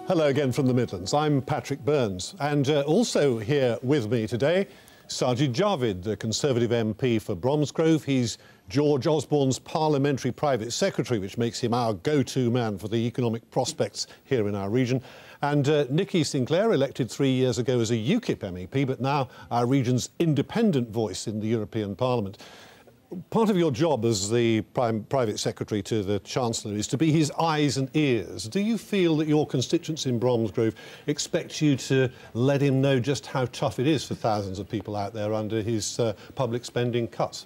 Hello again from the Midlands. I'm Patrick Burns, and also here with me today, Sajid Javid, the Conservative MP for Bromsgrove. He's George Osborne's Parliamentary Private Secretary, which makes him our go-to man for the economic prospects here in our region. And Nikki Sinclaire, elected 3 years ago as a UKIP MEP, but now our region's independent voice in the European Parliament. Part of your job as the Private Secretary to the Chancellor is to be his eyes and ears. Do you feel that your constituents in Bromsgrove expect you to let him know just how tough it is for thousands of people out there under his public spending cuts?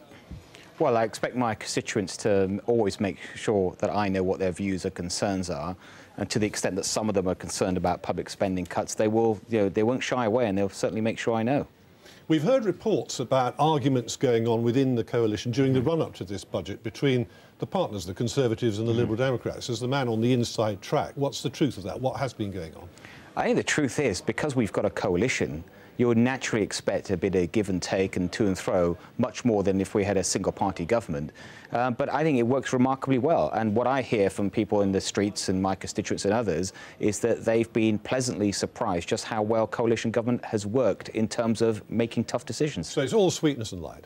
Well, I expect my constituents to always make sure that I know what their views or concerns are. And to the extent that some of them are concerned about public spending cuts, they will, they won't shy away, and they'll certainly make sure I know. We've heard reports about arguments going on within the coalition during the run-up to this budget between the partners, the Conservatives and the Liberal Democrats. As the man on the inside track, what's the truth of that? What has been going on? I think the truth is, because we've got a coalition, you would naturally expect a bit of give and take and to and fro, much more than if we had a single-party government. But I think it works remarkably well. And what I hear from people in the streets and my constituents and others is that they've been pleasantly surprised just how well coalition government has worked in terms of making tough decisions. So it's all sweetness and light?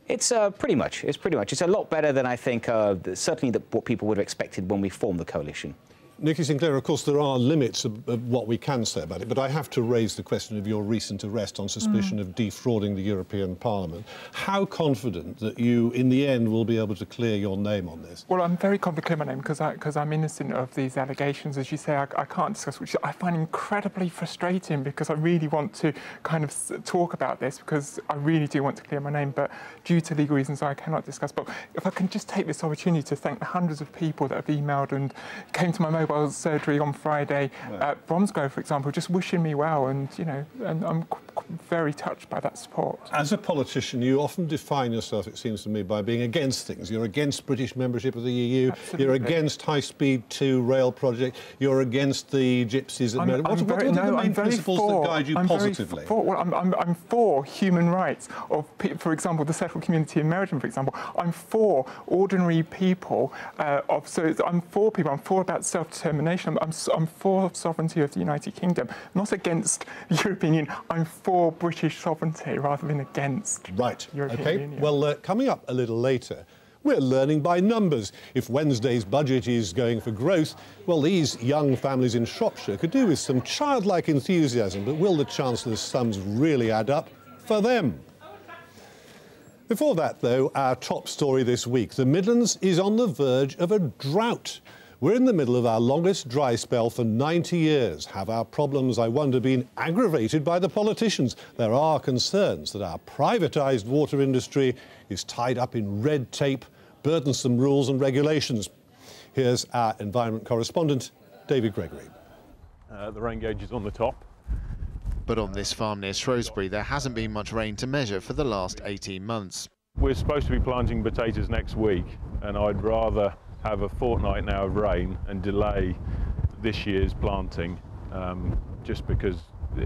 It's pretty much. It's a lot better than I think, certainly what people would have expected when we formed the coalition. Nikki Sinclaire, of course, there are limits of what we can say about it, but I have to raise the question of your recent arrest on suspicion of defrauding the European Parliament. How confident that you, in the end, will be able to clear your name on this? Well, I'm very confident to clear my name because I'm innocent of these allegations. As you say, I can't discuss, which I find incredibly frustrating because I really want to kind of talk about this because I really do want to clear my name, but due to legal reasons, I cannot discuss. But if I can just take this opportunity to thank the hundreds of people that have emailed and came to my mobile surgery on Friday at Bromsgrove, for example, just wishing me well, and and I'm very touched by that support. As a politician, you often define yourself, it seems to me, by being against things. You're against British membership of the EU. Absolutely. You're against High-Speed 2 rail project. You're against the gypsies. What are the main principles that guide you positively? I'm for human rights of, for example, the settled community in Meriden, for example. I'm for ordinary people. I'm for people. I'm for about self-determination. I'm for sovereignty of the United Kingdom. Not against the European Union. I'm for British sovereignty rather than against European Union. Well, coming up a little later, we're learning by numbers. If Wednesday's budget is going for growth, well, these young families in Shropshire could do with some childlike enthusiasm, but will the Chancellor's sums really add up for them? Before that, though, our top story this week. The Midlands is on the verge of a drought. We're in the middle of our longest dry spell for 90 years. Have our problems, I wonder, been aggravated by the politicians? There are concerns that our privatised water industry is tied up in red tape, burdensome rules and regulations. Here's our environment correspondent, David Gregory. The rain gauge is on the top. But on this farm near Shrewsbury, there hasn't been much rain to measure for the last 18 months. We're supposed to be planting potatoes next week, and I'd rather have a fortnight now of rain and delay this year's planting, just because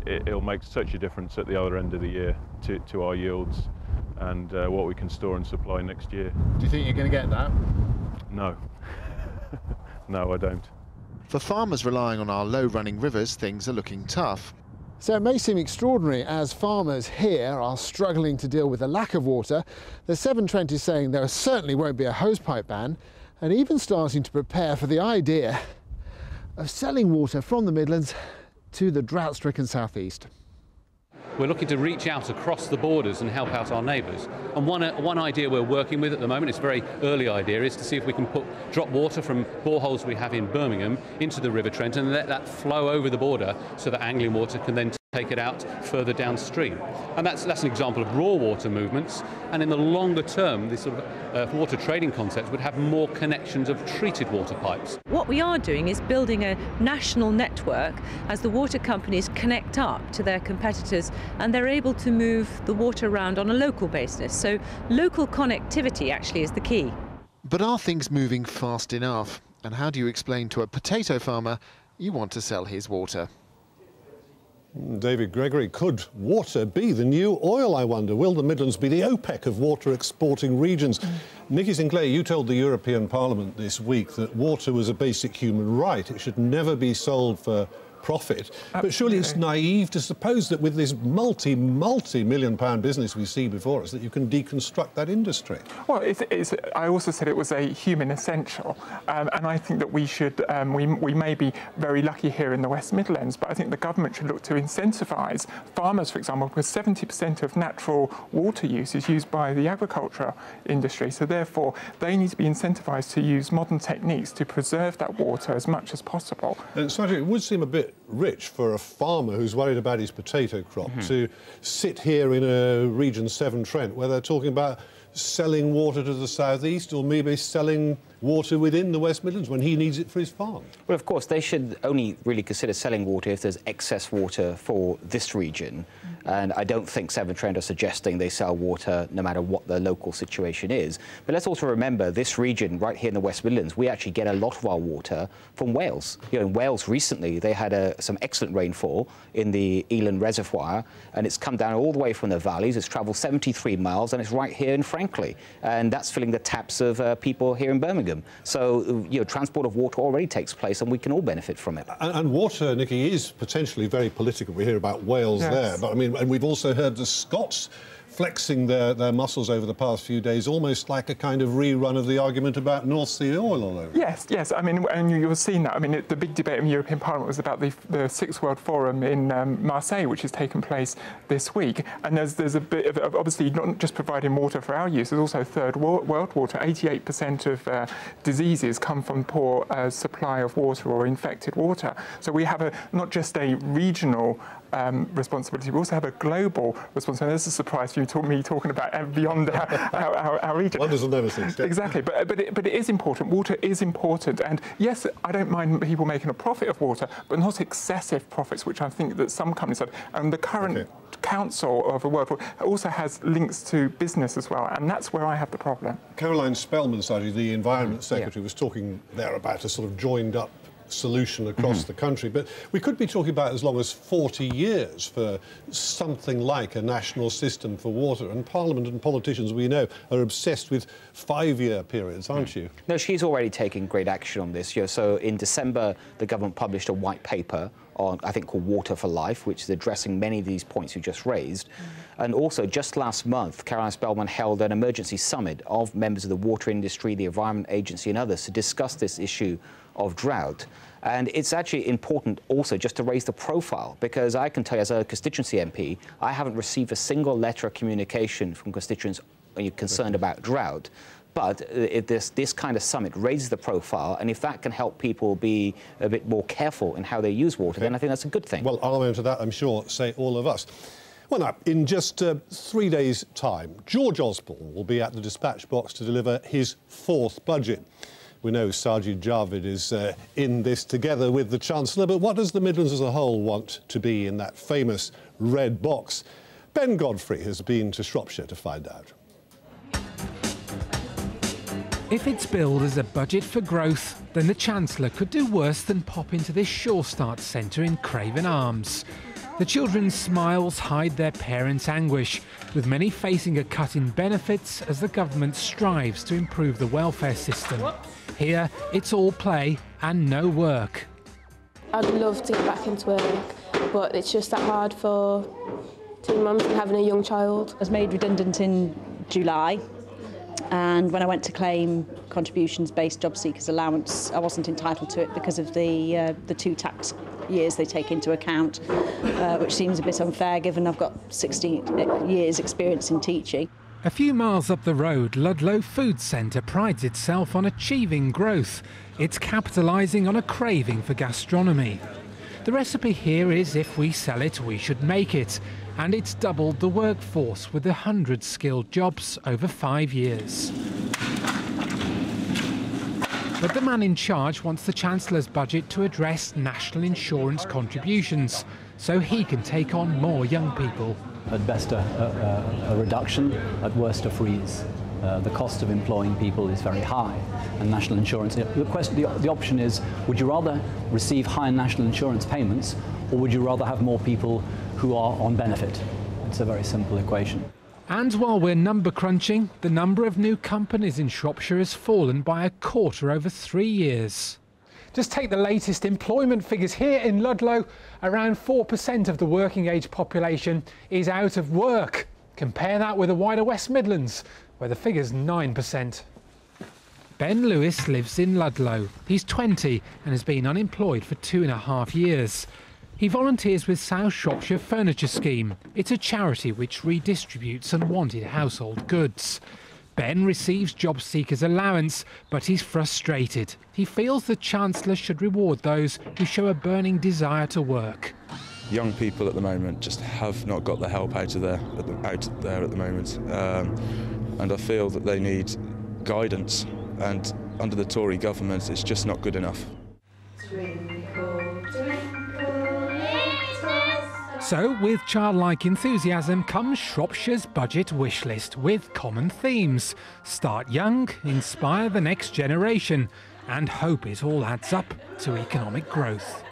it'll make such a difference at the other end of the year to our yields and what we can store and supply next year. Do you think you're going to get that? No. No, I don't. For farmers relying on our low-running rivers, things are looking tough. So it may seem extraordinary as farmers here are struggling to deal with the lack of water. The 720 is saying there certainly won't be a hosepipe ban, and even starting to prepare for the idea of selling water from the Midlands to the drought-stricken southeast. We're looking to reach out across the borders and help out our neighbours. And one idea we're working with at the moment, it's a very early idea, is to see if we can drop water from boreholes we have in Birmingham into the River Trent and let that flow over the border so that angling water can then take it out further downstream. And that's an example of raw water movements. And in the longer term, this sort of water trading concept would have more connections of treated water pipes. What we are doing is building a national network as the water companies connect up to their competitors, and they're able to move the water around on a local basis. So local connectivity actually is the key. But are things moving fast enough? And how do you explain to a potato farmer you want to sell his water? David Gregory, could water be the new oil, I wonder? Will the Midlands be the OPEC of water exporting regions? Nikki Sinclaire, you told the European Parliament this week that water was a basic human right. It should never be sold for profit. But surely it's naive to suppose that with this multi-million-pound business we see before us, that you can deconstruct that industry. Well, I also said it was a human essential, and I think that we should, we may be very lucky here in the West Midlands, but I think the government should look to incentivise farmers, for example, because 70% of natural water use is used by the agriculture industry, so therefore they need to be incentivised to use modern techniques to preserve that water as much as possible. And Sajid, it would seem a bit rich for a farmer who's worried about his potato crop to sit here in a Region 7 Trent where they're talking about selling water to the southeast, or maybe selling water within the West Midlands when he needs it for his farm. Well, of course, they should only really consider selling water if there's excess water for this region. And I don't think Severn Trent are suggesting they sell water no matter what the local situation is. But let's also remember this region right here in the West Midlands, we actually get a lot of our water from Wales. You know, in Wales recently, they had some excellent rainfall in the Elan Reservoir, and it's come down all the way from the valleys. It's travelled 73 miles, and it's right here in Franklin. And that's filling the taps of people here in Birmingham. So, you know, transport of water already takes place, and we can all benefit from it. And water, Nikki, is potentially very political. We hear about Wales there, but I mean, and we've also heard the Scots flexing their muscles over the past few days, almost like a kind of rerun of the argument about North Sea oil all over. Yes. I mean, and you've seen that. I mean, the big debate in the European Parliament was about the Sixth World Forum in Marseille, which has taken place this week. And there's a bit of, obviously, not just providing water for our use, there's also third world water. 88% of diseases come from poor supply of water or infected water. So we have not just a regional responsibility, we also have a global responsibility. This is a surprise for you, me talking about beyond our region. One doesn't never cease. Exactly, but it is important. Water is important, and yes, I don't mind people making a profit of water, but not excessive profits, which I think that some companies have. And the current Council of the World also has links to business as well, and that's where I have the problem. Caroline Spellman, Sajid, the Environment Secretary, was talking there about a sort of joined-up solution across the country, but we could be talking about as long as 40 years for something like a national system for water, and Parliament and politicians, we know, are obsessed with 5-year periods, aren't you? No, she's already taking great action on this. So in December, the government published a white paper on, I think, called Water for Life, which is addressing many of these points you just raised. And also, just last month, Caroline Spellman held an emergency summit of members of the water industry, the Environment Agency and others to discuss this issue of drought. And it's actually important also just to raise the profile, because I can tell you as a constituency MP, I haven't received a single letter of communication from constituents concerned about drought. But if this kind of summit raises the profile, and if that can help people be a bit more careful in how they use water, then I think that's a good thing. Well, I'll enter that, I'm sure, say all of us. Well, now, in just 3 days' time, George Osborne will be at the dispatch box to deliver his 4th budget. We know Sajid Javid is in this together with the Chancellor, but what does the Midlands as a whole want to be in that famous red box? Ben Godfrey has been to Shropshire to find out. If it's billed as a budget for growth, then the Chancellor could do worse than pop into this Sure Start centre in Craven Arms. The children's smiles hide their parents' anguish, with many facing a cut in benefits as the government strives to improve the welfare system. Here, it's all play and no work. I'd love to get back into work, but it's just that hard for teen mums and having a young child. I was made redundant in July, and when I went to claim contributions-based job seekers allowance, I wasn't entitled to it because of the 2 tax years they take into account, which seems a bit unfair given I've got 16 years experience in teaching. A few miles up the road, Ludlow Food Centre prides itself on achieving growth. It's capitalising on a craving for gastronomy. The recipe here is if we sell it, we should make it. And it's doubled the workforce with 100 skilled jobs over 5 years. But the man in charge wants the Chancellor's budget to address national insurance contributions, so he can take on more young people. At best a reduction, at worst a freeze. The cost of employing people is very high, and national insurance, the option is, would you rather receive higher national insurance payments, or would you rather have more people who are on benefit? It's a very simple equation. And while we're number crunching, the number of new companies in Shropshire has fallen by 1/4 over 3 years. Just take the latest employment figures here in Ludlow. Around 4% of the working age population is out of work. Compare that with the wider West Midlands, where the figure's 9%. Ben Lewis lives in Ludlow. He's 20 and has been unemployed for 2.5 years. He volunteers with South Shropshire Furniture Scheme. It's a charity which redistributes unwanted household goods. Ben receives job seekers allowance, but he's frustrated. He feels the Chancellor should reward those who show a burning desire to work. Young people at the moment just have not got the help out there at the moment, and I feel that they need guidance, and under the Tory government it's just not good enough. So, with childlike enthusiasm comes Shropshire's budget wish list with common themes. Start young, inspire the next generation, and hope it all adds up to economic growth.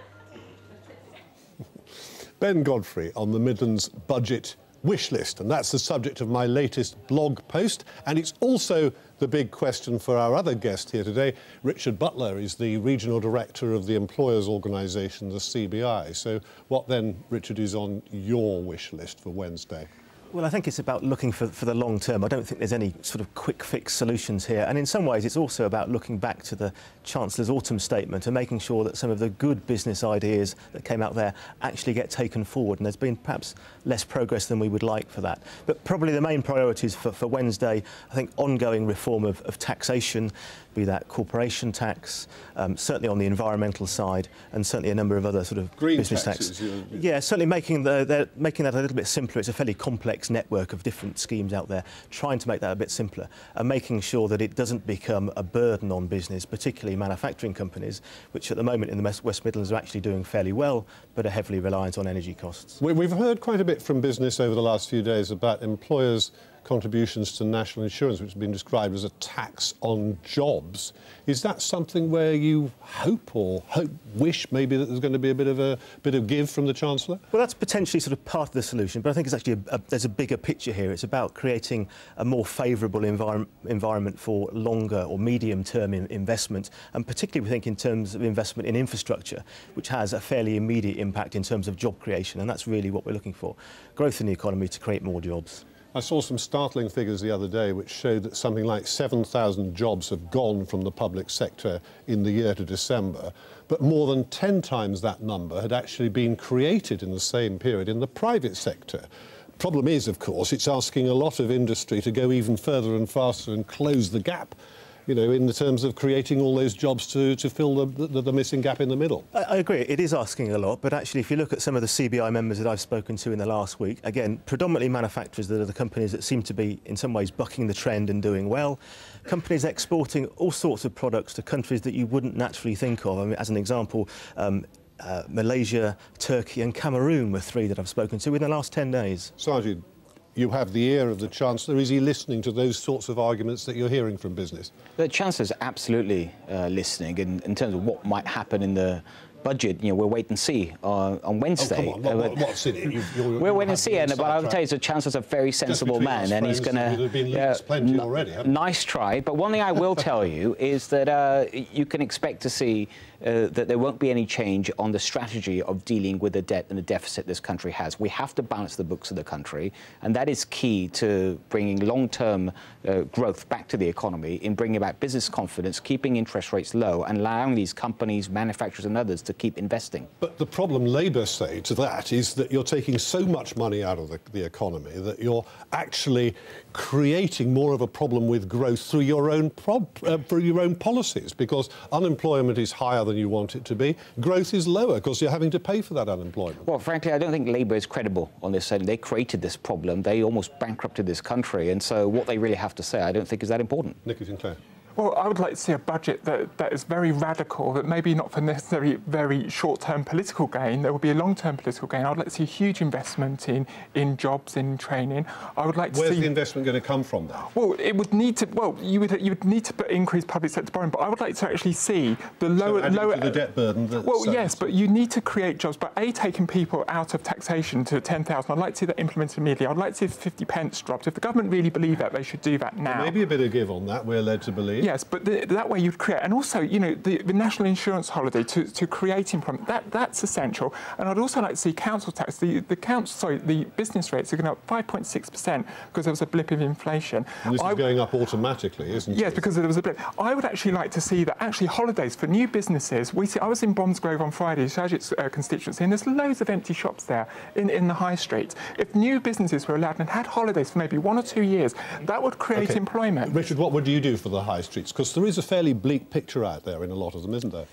Ben Godfrey on the Midlands budget wish list, and that's the subject of my latest blog post, and it's also the big question for our other guest here today. Richard Butler is the Regional Director of the Employers' Organisation, the CBI. So what then, Richard, is on your wish list for Wednesday? Well, I think it's about looking for the long term. I don't think there's any sort of quick fix solutions here. And in some ways, it's also about looking back to the Chancellor's autumn statement and making sure that some of the good business ideas that came out there actually get taken forward. And there's been perhaps less progress than we would like for that. But probably the main priorities for Wednesday, I think ongoing reform of taxation, be that corporation tax, certainly on the environmental side, and certainly a number of other sort of green business taxes. Yeah, certainly making that a little bit simpler. It's a fairly complex network of different schemes out there, trying to make that a bit simpler and making sure that it doesn't become a burden on business, particularly manufacturing companies, which at the moment in the West Midlands are actually doing fairly well, but are heavily reliant on energy costs. We've heard quite a bit from business over the last few days about employers' contributions to national insurance, which has been described as a tax on jobs. Is that something where you wish maybe that there's going to be a bit of give from the Chancellor? Well, that's potentially sort of part of the solution, but I think it's actually there's a bigger picture here. It's about creating a more favourable environment for longer or medium-term investment, and particularly we think in terms of investment in infrastructure, which has a fairly immediate impact in terms of job creation, and that's really what we're looking for. Growth in the economy to create more jobs. I saw some startling figures the other day which showed that something like 7,000 jobs have gone from the public sector in the year to December, but more than 10 times that number had actually been created in the same period in the private sector. Problem is, of course, it's asking a lot of industry to go even further and faster and close the gap, you know, in the terms of creating all those jobs to fill the missing gap in the middle. I agree, it is asking a lot, but actually if you look at some of the CBI members that I've spoken to in the last week, again, predominantly manufacturers that are the companies that seem to be in some ways bucking the trend and doing well, companies exporting all sorts of products to countries that you wouldn't naturally think of. I mean, as an example, Malaysia, Turkey and Cameroon were three that I've spoken to in the last 10 days. Sajid, you have the ear of the Chancellor. Is he listening to those sorts of arguments that you're hearing from business? The Chancellor's absolutely listening in terms of what might happen in the budget. You know, we'll wait and see on Wednesday. Oh, come on, what's in it? We'll wait and see, but I will tell you, the Chancellor's a very sensible man, and he's going to... Nice try, but one thing I will tell you is that you can expect to see that there won't be any change on the strategy of dealing with the debt and the deficit this country has. We have to balance the books of the country, and that is key to bringing long-term growth back to the economy, in bringing about business confidence, keeping interest rates low, and allowing these companies, manufacturers and others to keep investing. But the problem Labour say to that is that you're taking so much money out of the economy that you're actually creating more of a problem with growth through your own policies, because unemployment is higher than you want it to be. Growth is lower because you're having to pay for that unemployment. Well, frankly, I don't think Labour is credible on this. They created this problem. They almost bankrupted this country. And so what they really have to say, I don't think is that important. Nikki Sinclaire. Well, I would like to see a budget that is very radical, that maybe not for necessarily very short-term political gain. There will be a long-term political gain. I would like to see huge investment in jobs, in training. I would like to see... Where's the investment going to come from, then? Well, it would need to... Well, you would need to increase public sector borrowing, but I would like to actually see the lower... to the debt burden... Well, yes, but you need to create jobs. But taking people out of taxation to 10,000, I'd like to see that implemented immediately. I'd like to see 50 pence dropped. If the government really believe that, they should do that now. There may be a bit of give on that, we're led to believe. Yes, but that way you'd create, and also, you know, the national insurance holiday to create employment, that's essential. And I'd also like to see council tax. The business rates are going up 5.6% because there was a blip of inflation. And this is going up automatically, isn't it? Yes, because there was a blip. I would actually like to see that actually holidays for new businesses. I was in Bromsgrove on Friday, Sajid's constituency, and there's loads of empty shops there in the high street. If new businesses were allowed and had holidays for maybe 1 or 2 years, that would create employment. Richard, what would you do for the high streets? Because there is a fairly bleak picture out there in a lot of them, isn't there?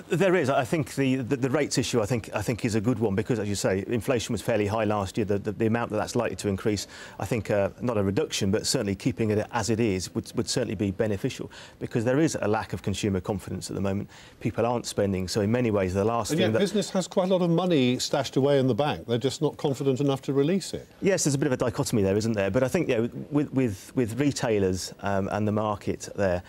There is. I think the rates issue, I think is a good one because, as you say, inflation was fairly high last year. The amount that's likely to increase, I think, not a reduction, but certainly keeping it as it is would certainly be beneficial because there is a lack of consumer confidence at the moment. People aren't spending, so in many ways, the last thing that business has quite a lot of money stashed away in the bank. They're just not confident enough to release it. Yes, there's a bit of a dichotomy there, isn't there? But I think, you know, with retailers and the market there.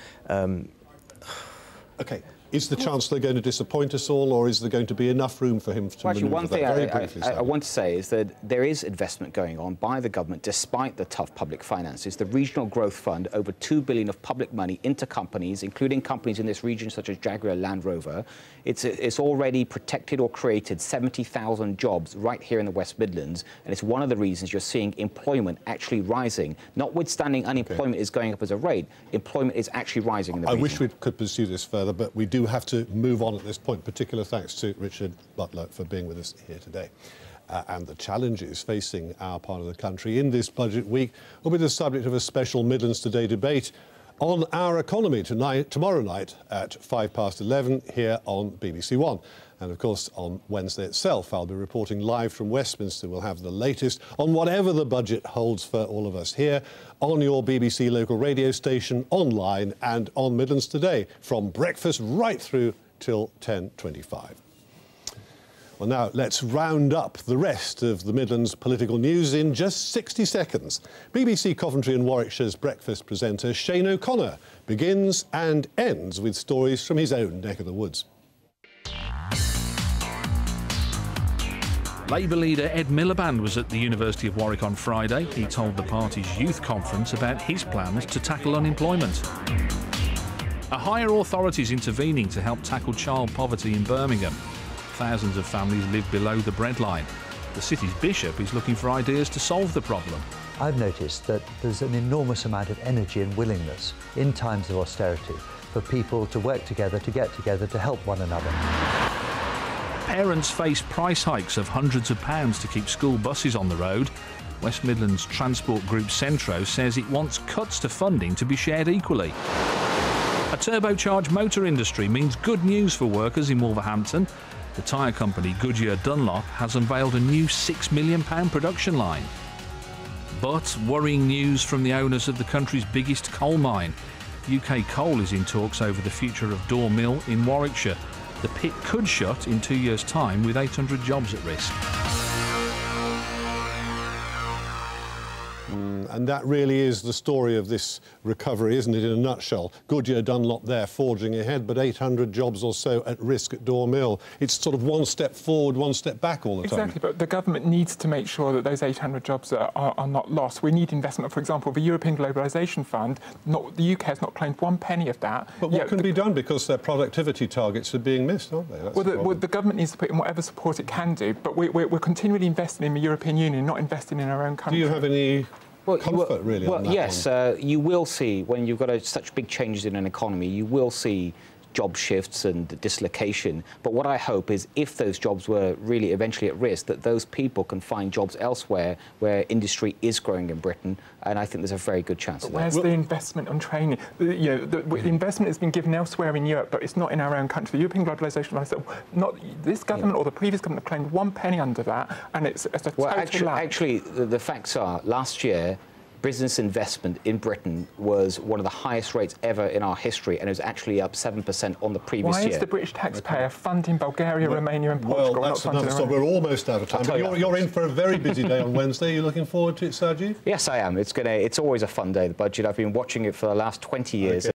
OK. Is the Chancellor going to disappoint us all, or is there going to be enough room for him to manoeuvre one that? thing Very briefly, I want to say is that there is investment going on by the government despite the tough public finances. The Regional Growth Fund, over $2 billion of public money into companies, including companies in this region such as Jaguar Land Rover. It's already protected or created 70,000 jobs right here in the West Midlands, and it's one of the reasons you're seeing employment actually rising. Notwithstanding unemployment is going up as a rate, employment is actually rising in the region. I wish we could pursue this further, but we do have to move on at this point. Particular thanks to Richard Butler for being with us here today. And the challenges facing our part of the country in this budget week will be the subject of a special Midlands Today debate on our economy tomorrow night at 11:05 here on BBC One. And of course, on Wednesday itself, I'll be reporting live from Westminster. We'll have the latest on whatever the budget holds for all of us here on your BBC local radio station, online and on Midlands Today, from breakfast right through till 10:25. Well, now let's round up the rest of the Midlands political news in just 60 seconds. BBC Coventry and Warwickshire's breakfast presenter Shane O'Connor begins and ends with stories from his own neck of the woods. Labour leader Ed Miliband was at the University of Warwick on Friday. He told the party's youth conference about his plans to tackle unemployment. A higher authority's intervening to help tackle child poverty in Birmingham. Thousands of families live below the breadline. The city's bishop is looking for ideas to solve the problem. I've noticed that there's an enormous amount of energy and willingness in times of austerity for people to work together, to get together, to help one another. Parents face price hikes of hundreds of pounds to keep school buses on the road. West Midlands transport group Centro says it wants cuts to funding to be shared equally. A turbocharged motor industry means good news for workers in Wolverhampton. The tyre company Goodyear Dunlop has unveiled a new £6 million production line. But worrying news from the owners of the country's biggest coal mine. UK Coal is in talks over the future of Door Mill in Warwickshire. The pit could shut in 2 years' time with 800 jobs at risk. And that really is the story of this recovery, isn't it, in a nutshell? Goodyear Dunlop there forging ahead, but 800 jobs or so at risk at Door Mill. It's sort of one step forward, one step back all the time. Exactly, but the government needs to make sure that those 800 jobs are not lost. We need investment. For example, the European Globalisation Fund, the UK has not claimed one penny of that. But what can be done, because their productivity targets are being missed, aren't they? Well, the government needs to put in whatever support it can do, but we're continually investing in the European Union, not investing in our own country. Do you have any comfort, really, on that yes, you will see, when you've got such big changes in an economy, you will see job shifts and dislocation. But what I hope is, if those jobs were really eventually at risk, that those people can find jobs elsewhere where industry is growing in Britain, and I think there's a very good chance of that. Where's the investment on training? The investment has been given elsewhere in Europe, but it's not in our own country. The European Globalisation Fund, not this government or the previous government claimed one penny under that, and it's a total lack. Actually, the facts are, last year, business investment in Britain was one of the highest rates ever in our history, and it was actually up 7% on the previous year. Why is the British taxpayer funding Bulgaria, Romania and Portugal? Well, that's another story. We're almost out of time. But you're in for a very busy day on Wednesday. Are you looking forward to it, Sajid? Yes, I am. It's always a fun day, the budget. I've been watching it for the last 20 years,